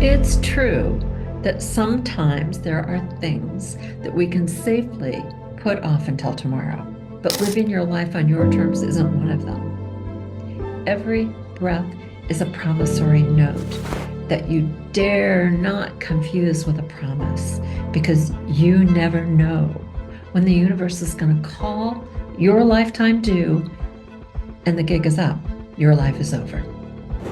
It's true that sometimes there are things that we can safely put off until tomorrow, but living your life on your terms isn't one of them. Every breath is a promissory note that you dare not confuse with a promise, because you never know when the universe is going to call your lifetime due and the gig is up. Your life is over.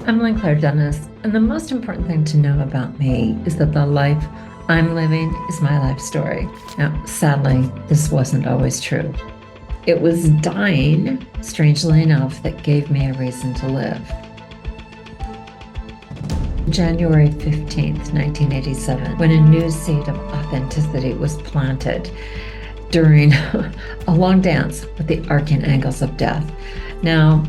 I'm Lynnclaire Dennis, and the most important thing to know about me is that the life I'm living is my life story. Now, sadly, this wasn't always true. It was dying, strangely enough, that gave me a reason to live. January 15th, 1987, when a new seed of authenticity was planted during a long dance with the arcing angles of death. Now,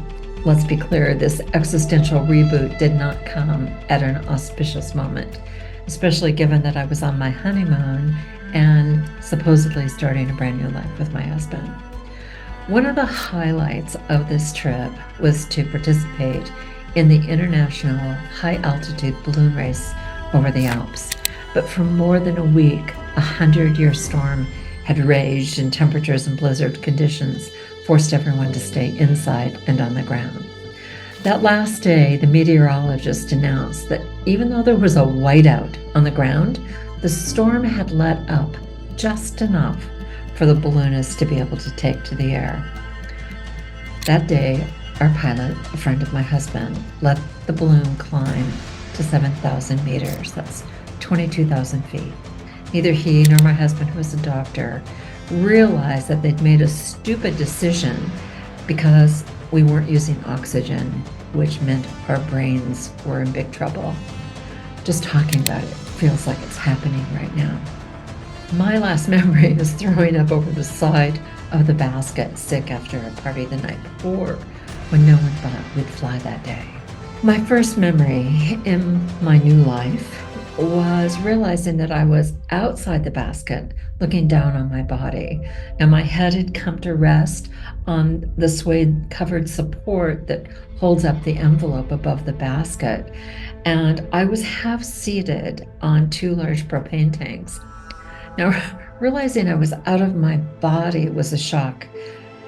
let's be clear, this existential reboot did not come at an auspicious moment, especially given that I was on my honeymoon and supposedly starting a brand new life with my husband. One of the highlights of this trip was to participate in the international high-altitude balloon race over the Alps. But for more than a week, a 100-year storm had raged, and temperatures and blizzard conditions forced everyone to stay inside and on the ground. That last day, the meteorologist announced that even though there was a whiteout on the ground, the storm had let up just enough for the balloonists to be able to take to the air. That day, our pilot, a friend of my husband, let the balloon climb to 7,000 meters. That's 22,000 feet. Neither he nor my husband, who is a doctor, realized that they'd made a stupid decision because we weren't using oxygen, which meant our brains were in big trouble. Just talking about it feels like it's happening right now. My last memory is throwing up over the side of the basket, sick after a party the night before, when no one thought we'd fly that day. My first memory in my new life was realizing that I was outside the basket, looking down on my body. Now, my head had come to rest on the suede-covered support that holds up the envelope above the basket, and I was half-seated on two large propane tanks. Now, realizing I was out of my body was a shock,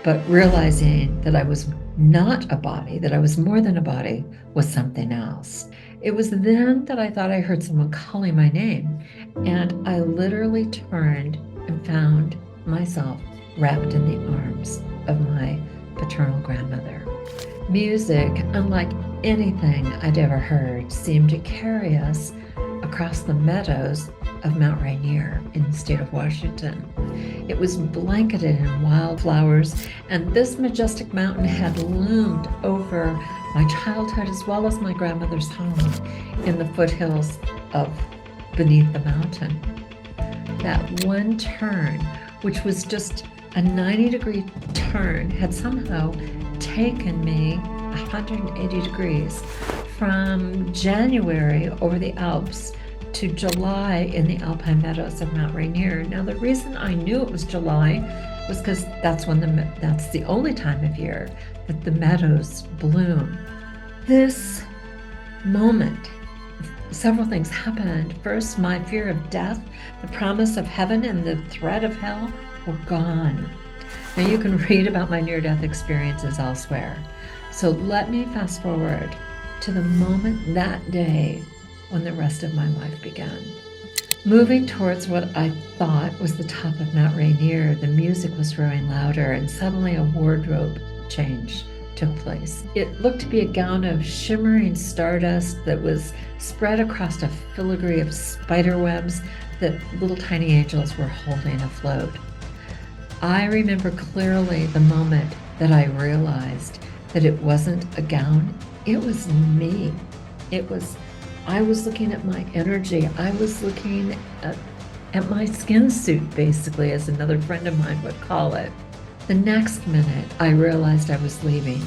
but realizing that I was not a body, that I was more than a body, was something else. It was then that I thought I heard someone calling my name, and I literally turned and found myself wrapped in the arms of my paternal grandmother. Music, unlike anything I'd ever heard, seemed to carry us across the meadows of Mount Rainier in the state of Washington. It was blanketed in wildflowers, and this majestic mountain had loomed over my childhood as well as my grandmother's home in the foothills of beneath the mountain. That one turn, which was just a 90-degree turn, had somehow taken me 180 degrees from January over the Alps to July in the alpine meadows of Mount Rainier. Now, the reason I knew it was July was because that's the only time of year that the meadows bloom. This moment, several things happened. First, my fear of death, the promise of heaven, and the threat of hell were gone. Now, you can read about my near-death experiences elsewhere. So let me fast forward to the moment that day when the rest of my life began. Moving towards what I thought was the top of Mount Rainier, the music was growing louder, and suddenly a wardrobe change took place. It looked to be a gown of shimmering stardust that was spread across a filigree of spider webs that little tiny angels were holding afloat. I remember clearly the moment that I realized that it wasn't a gown, it was me. I was looking at my energy. I was looking at my skin suit, basically, as another friend of mine would call it. The next minute, I realized I was leaving.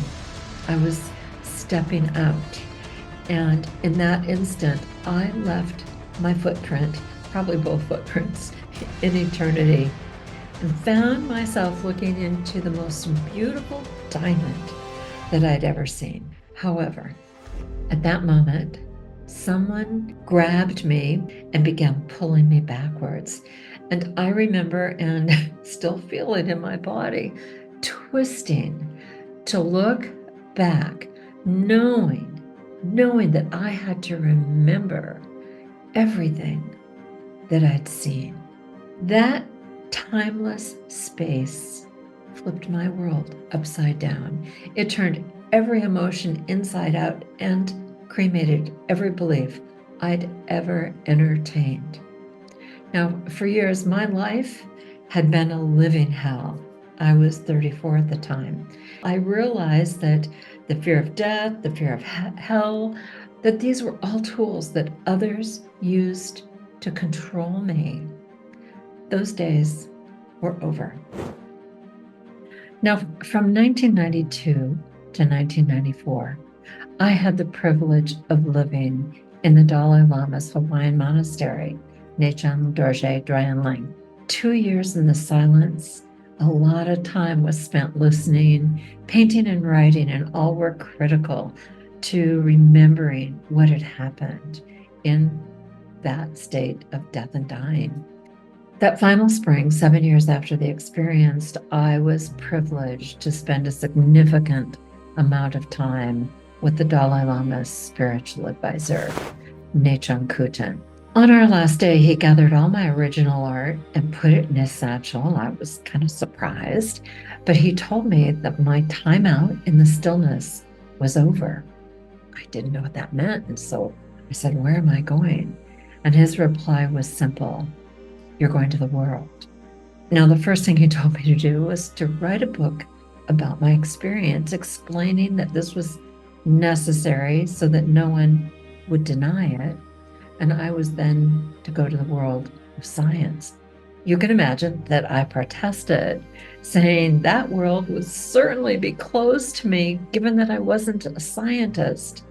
I was stepping out. And in that instant, I left my footprint, probably both footprints, in eternity, and found myself looking into the most beautiful diamond that I'd ever seen. However, at that moment, someone grabbed me and began pulling me backwards. And I remember, and still feel it in my body, twisting to look back, knowing that I had to remember everything that I'd seen. That timeless space flipped my world upside down. It turned every emotion inside out and cremated every belief I'd ever entertained. Now, for years, my life had been a living hell. I was 34 at the time. I realized that the fear of death, the fear of hell, that these were all tools that others used to control me. Those days were over. Now, from 1992 to 1994, I had the privilege of living in the Dalai Lama's Hawaiian monastery, Nechang Dorje Dryan Ling. 2 years in the silence, a lot of time was spent listening, painting and writing, and all were critical to remembering what had happened in that state of death and dying. That final spring, 7 years after the experience, I was privileged to spend a significant amount of time with the Dalai Lama's spiritual advisor, Nechang Kutan. On our last day, he gathered all my original art and put it in his satchel. I was kind of surprised, but he told me that my time out in the stillness was over. I didn't know what that meant, and so I said, "Where am I going?" And his reply was simple: "You're going to the world." Now, the first thing he told me to do was to write a book about my experience, explaining that this was necessary so that no one would deny it, and I was then to go to the world of science. You can imagine that I protested, saying that world would certainly be closed to me, given that I wasn't a scientist.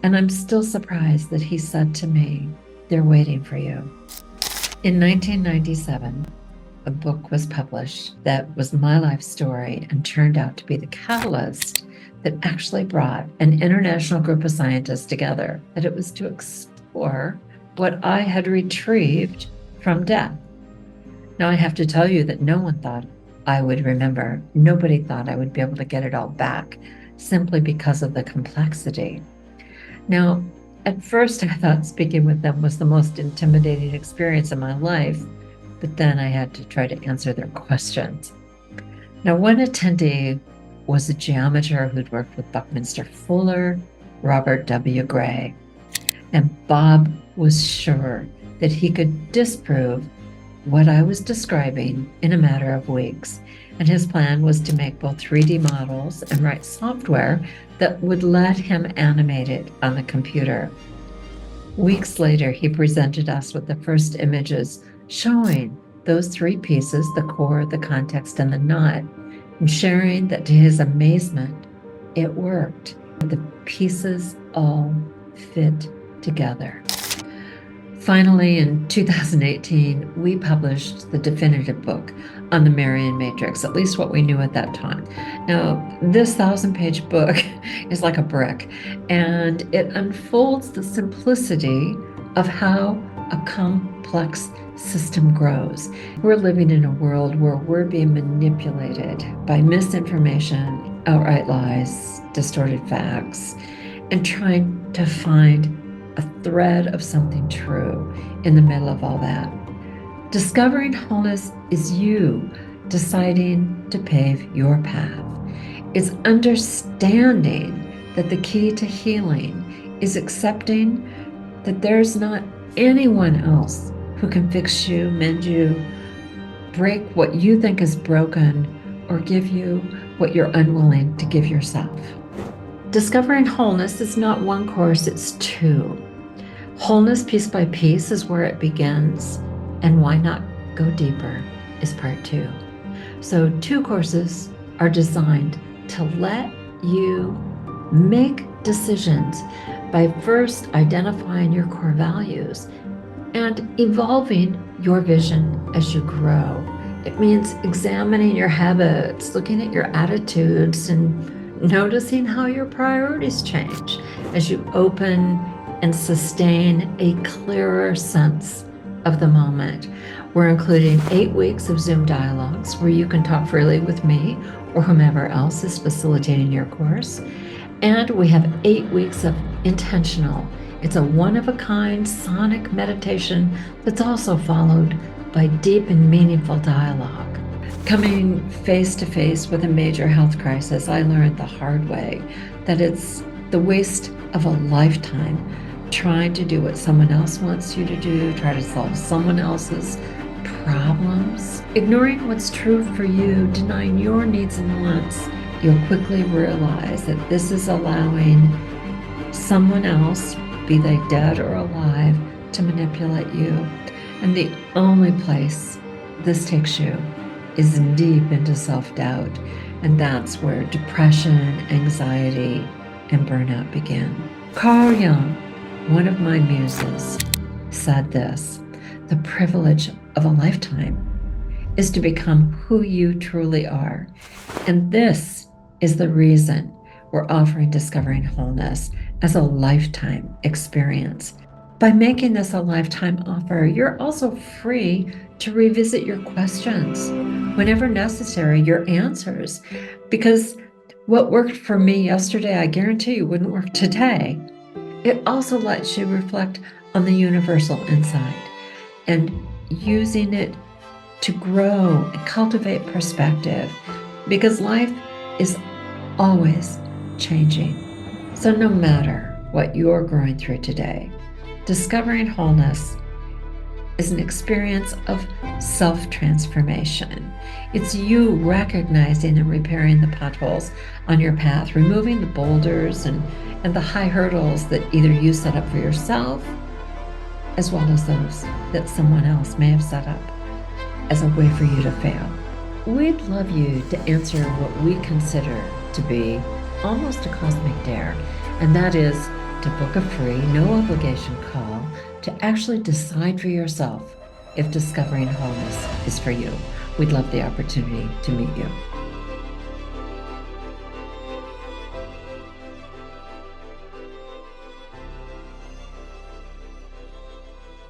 And I'm still surprised that he said to me, "They're waiting for you." In 1997, a book was published that was my life story and turned out to be the catalyst that actually brought an international group of scientists together, that it was to explore what I had retrieved from death. Now, I have to tell you that no one thought I would remember. Nobody thought I would be able to get it all back, simply because of the complexity. Now, at first, I thought speaking with them was the most intimidating experience of my life, but then I had to try to answer their questions. Now, one attendee was a geometer who'd worked with Buckminster Fuller, Robert W. Gray, and Bob was sure that he could disprove what I was describing in a matter of weeks. And his plan was to make both 3D models and write software that would let him animate it on the computer. Weeks later, he presented us with the first images showing those three pieces, the core, the context, and the knot, and sharing that to his amazement, it worked. The pieces all fit together. Finally, in 2018, we published the definitive book on the Marian matrix, at least what we knew at that time. Now, this 1,000-page book is like a brick, and it unfolds the simplicity of how a complex system grows. We're living in a world where we're being manipulated by misinformation, outright lies, distorted facts, and trying to find a thread of something true in the middle of all that. Discovering wholeness is you deciding to pave your path. It's understanding that the key to healing is accepting that there's not anyone else who can fix you, mend you, break what you think is broken, or give you what you're unwilling to give yourself. Discovering wholeness is not one course, it's two. Wholeness piece by piece is where it begins, and why not go deeper is part two. So 2 courses are designed to let you make decisions by first identifying your core values and evolving your vision as you grow. It means examining your habits, looking at your attitudes, and noticing how your priorities change as you open and sustain a clearer sense of the moment. We're including 8 weeks of Zoom dialogues where you can talk freely with me or whomever else is facilitating your course. And we have 8 weeks of intentional. It's a one-of-a-kind sonic meditation that's also followed by deep and meaningful dialogue. Coming face to face with a major health crisis, I learned the hard way that it's the waste of a lifetime trying to do what someone else wants you to do, try to solve someone else's problems. Ignoring what's true for you, denying your needs and wants, you'll quickly realize that this is allowing someone else, be they dead or alive, to manipulate you. And the only place this takes you is deep into self-doubt. And that's where depression, anxiety, and burnout begin. Carl Jung, one of my muses, said this: the privilege of a lifetime is to become who you truly are. And this is the reason we're offering Discovering Wholeness as a lifetime experience. By making this a lifetime offer, you're also free to revisit your questions whenever necessary, your answers, because what worked for me yesterday, I guarantee you wouldn't work today. It also lets you reflect on the universal inside and using it to grow and cultivate perspective, because life is always changing. So no matter what you're going through today, Discovering Wholeness is an experience of self-transformation. It's you recognizing and repairing the potholes on your path, removing the boulders and the high hurdles that either you set up for yourself, as well as those that someone else may have set up as a way for you to fail. We'd love you to answer what we consider to be almost a cosmic dare, and that is to book a free, no obligation call to actually decide for yourself if Discovering Wholeness is for you. We'd love the opportunity to meet you.